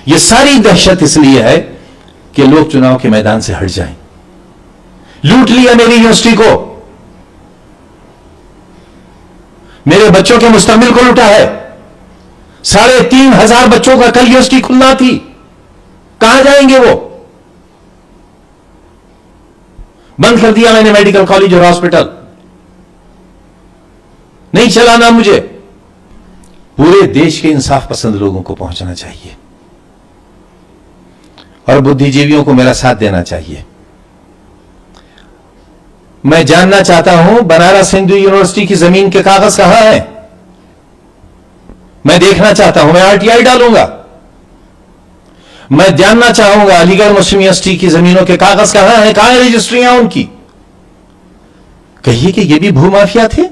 यह सारी दहशत इसलिए है कि लोग चुनाव के मैदान से हट जाएं। लूट लिया मेरी यूनिवर्सिटी को, मेरे बच्चों के मुस्तकबिल को लूटा है। 3,500 बच्चों का कल यूनिवर्सिटी खुलना थी, कहां जाएंगे वो? बंद कर दिया मैंने मेडिकल कॉलेज और हॉस्पिटल, नहीं चलाना मुझे। पूरे देश के इंसाफ पसंद लोगों को पहुंचना चाहिए और बुद्धिजीवियों को मेरा साथ देना चाहिए। मैं जानना चाहता हूं बनारस हिंदू यूनिवर्सिटी की जमीन के कागज कहां हैं? मैं देखना चाहता हूं, मैं आरटीआई डालूंगा। मैं जानना चाहूंगा अलीगढ़ मुस्लिम यूनिवर्सिटी की जमीनों के कागज कहां हैं, कहां है रजिस्ट्रियां उनकी? कहिए कि ये भी भूमाफिया थे।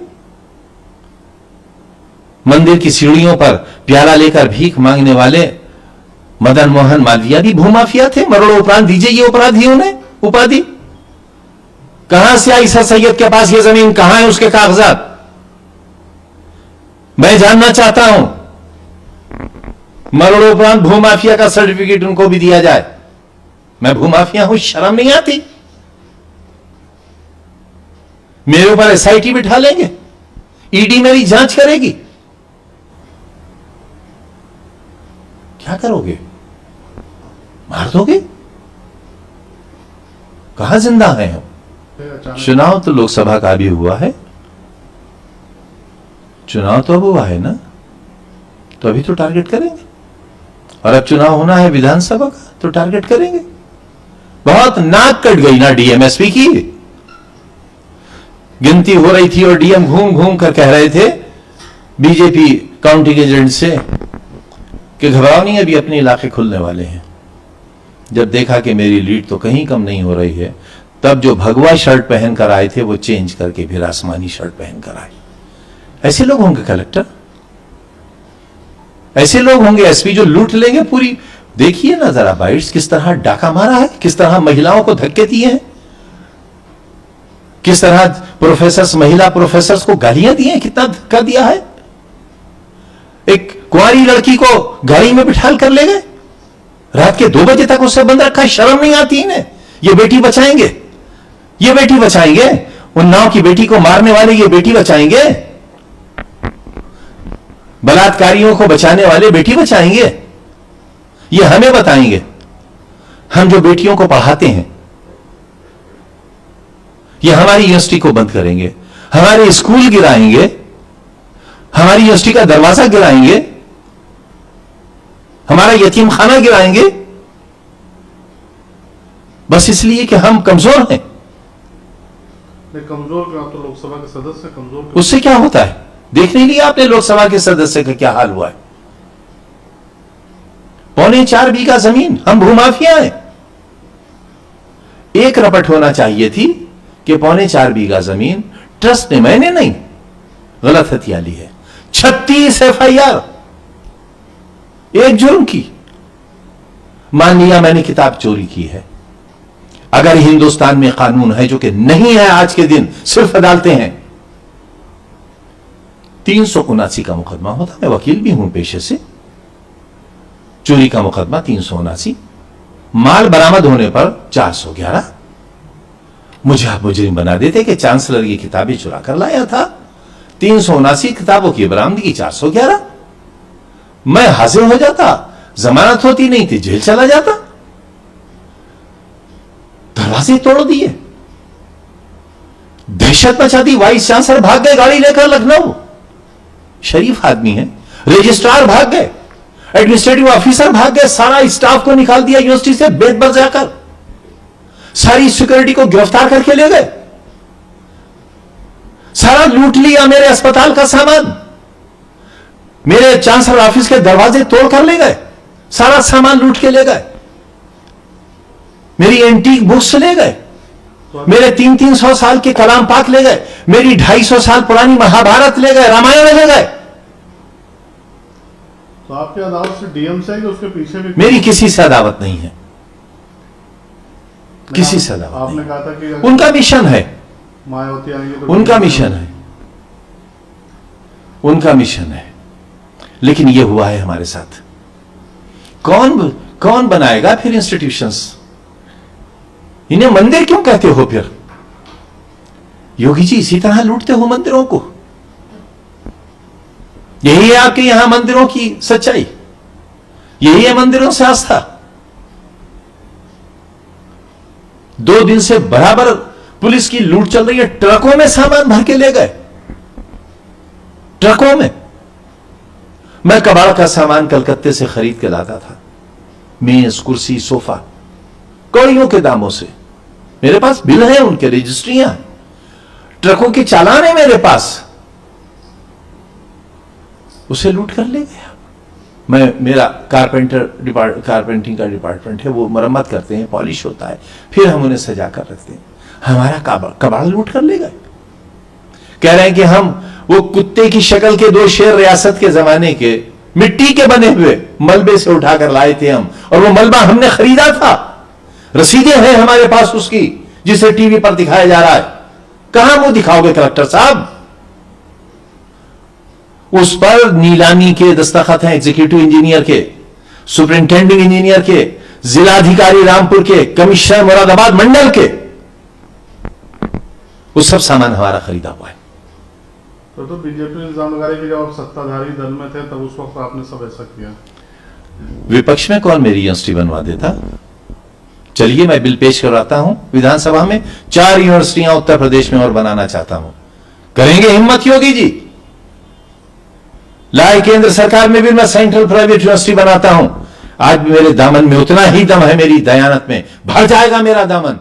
मंदिर की सीढ़ियों पर प्याला लेकर भीख मांगने वाले मदन मोहन मालवीय भी भूमाफिया थे। मरोड़ों उपरांत दीजिए ये अपराधियों ने उपाधि। कहां से आई सर सैयद के पास ये जमीन, कहां है उसके कागजात? मैं जानना चाहता हूं। मरोड़ों उपरांत भूमाफिया का सर्टिफिकेट उनको भी दिया जाए। मैं भूमाफिया हूं, शर्म नहीं आती? मेरे ऊपर एसआईटी बिठा लेंगे, ईडी मेरी जांच करेगी, क्या करोगे? मार दोगे? कहां जिंदा हैं हम? चुनाव तो लोकसभा का भी हुआ है, चुनाव तो अब हुआ है ना, तो अभी तो टारगेट करेंगे। और अब चुनाव होना है विधानसभा का, तो टारगेट करेंगे। बहुत नाक कट गई ना डीएमएसपी की। गिनती हो रही थी और डीएम घूम घूम कर कह रहे थे बीजेपी काउंटिंग एजेंट से कि घबराओ नहीं, अभी अपने इलाके खुलने वाले हैं। जब देखा कि मेरी लीड तो कहीं कम नहीं हो रही है, तब जो भगवा शर्ट पहनकर आए थे वो चेंज करके फिर आसमानी शर्ट पहनकर आए। ऐसे लोग होंगे कलेक्टर, ऐसे लोग होंगे एसपी जो लूट लेंगे पूरी। देखिए ना जरा बाइट्स, किस तरह डाका मारा है, किस तरह महिलाओं को धक्के दिए हैं, किस तरह प्रोफेसर्स, महिला प्रोफेसर्स को गालियां दी हैं, कितना धक्का दिया है। एक कुंवारी लड़की को गाड़ी में बिठाल कर ले गए, रात के 2 बजे तक उससे बंद रखा। शर्म नहीं आती इन्हें? ये बेटी बचाएंगे, ये बेटी बचाएंगे, उन्नाव की बेटी को मारने वाले ये बेटी बचाएंगे, बलात्कारियों को बचाने वाले बेटी बचाएंगे, ये हमें बताएंगे। हम जो बेटियों को पढ़ाते हैं, ये हमारी यूनिवर्सिटी को बंद करेंगे, हमारे स्कूल गिराएंगे, हमारी यूनिवर्सिटी का दरवाजा गिराएंगे, हमारा यतीम खाना गिराएंगे, बस इसलिए कि हम कमजोर हैं। कमजोर का तो लोकसभा के सदस्य कमजोर, उससे क्या होता है? देख नहीं लिया आपने लोकसभा के सदस्य का क्या हाल हुआ है? 4.25 बीघा जमीन, हम भूमाफिया हैं। एक रपट होना चाहिए थी कि 4.25 बीघा जमीन ट्रस्ट ने, मैंने नहीं, गलत हथिया ली है। 36 एफआईआर एक जुर्म की। मान लिया मैंने किताब चोरी की है। अगर हिंदुस्तान में कानून है, जो कि नहीं है आज के दिन, सिर्फ अदालतें हैं, 379 का मुकदमा होता। मैं वकील भी हूं पेशे से। चोरी का मुकदमा 379, माल बरामद होने पर 411। मुझे आप मुजरिम बना देते कि चांसलर की किताबें चुरा कर लाया था। 379 किताबों की बरामदगी, 411। मैं हाजिर हो जाता, जमानत होती नहीं थी, जेल चला जाता। दरवाजे तोड़ दिए, दहशत मचा दी। वाइस चांसलर भाग गए गाड़ी लेकर लखनऊ, शरीफ आदमी है। रजिस्ट्रार भाग गए, एडमिनिस्ट्रेटिव ऑफिसर भाग गए, सारा स्टाफ को निकाल दिया यूनिवर्सिटी से बेत पर जाकर, सारी सिक्योरिटी को गिरफ्तार करके ले गए, सारा लूट लिया मेरे अस्पताल का सामान, मेरे चांसलर ऑफिस के दरवाजे तोड़कर ले गए, सारा सामान लूट के ले गए, मेरी एंटीक बुक्स ले गए, मेरे 300 साल के कलाम पाक ले गए, मेरी 250 साल पुरानी महाभारत ले गए, रामायण ले गए। तो आपकी अदावत से डीएम से कि उसके पीछे भी? मेरी किसी से अदावत नहीं है, किसी से अदावत आपने नहीं। कहा था कि उनका मिशन है, मायावती आएंगे तो उनका मिशन है, उनका मिशन है। लेकिन यह हुआ है हमारे साथ। कौन कौन बनाएगा फिर इंस्टीट्यूशंस? इन्हें मंदिर क्यों कहते हो फिर? योगी जी इसी तरह लूटते हो मंदिरों को। यही है आपके यहां मंदिरों की सच्चाई, यही है मंदिरों से आस्था। 2 दिन से बराबर पुलिस की लूट चल रही है। ट्रकों में सामान भर के ले गए, ट्रकों में। मैं कबाड़ का सामान कलकत्ते से खरीद के लाता था, मेज, कुर्सी, सोफा, कौड़ियों के दामों से। मेरे पास बिल है, उनके रजिस्ट्रियां, ट्रकों के चालान है मेरे पास। उसे लूट कर ले गया। मेरा कारपेंटिंग का डिपार्टमेंट है, वो मरम्मत करते हैं, पॉलिश होता है, फिर हम उन्हें सजा कर रखते हैं। हमारा कबाड़ लूट कर ले गए। कह रहे हैं कि हम वो कुत्ते की शक्ल के 2 शेर रियासत के जमाने के मिट्टी के बने हुए मलबे से उठाकर लाए थे हम, और वो मलबा हमने खरीदा था। रसीदें हैं हमारे पास उसकी, जिसे टीवी पर दिखाया जा रहा है। कहां वो दिखाओगे कलेक्टर साहब? उस पर नीलामी के दस्तखत हैं, एग्जीक्यूटिव इंजीनियर के, सुपरिंटेंडिंग इंजीनियर के, जिलाधिकारी रामपुर के, कमिश्नर मुरादाबाद मंडल के। वो सब सामान हमारा खरीदा हुआ है। तो बीजेपी इल्जाम लगा रही है कि जब आप सत्ताधारी दल में थे तब उस वक्त आपने सब ऐसा किया। विपक्ष में कौन मेरी यूनिवर्सिटी बनवा देता? चलिए मैं बिल पेश करवाता हूं विधानसभा में। 4 यूनिवर्सिटियां उत्तर प्रदेश में और बनाना चाहता हूं। करेंगे हिम्मत योगी जी? लाए केंद्र सरकार में भी मैं सेंट्रल प्राइवेट यूनिवर्सिटी बनाता हूं। आज भी मेरे दामन में उतना ही दम है, मेरी दयानत में भर जाएगा मेरा दामन।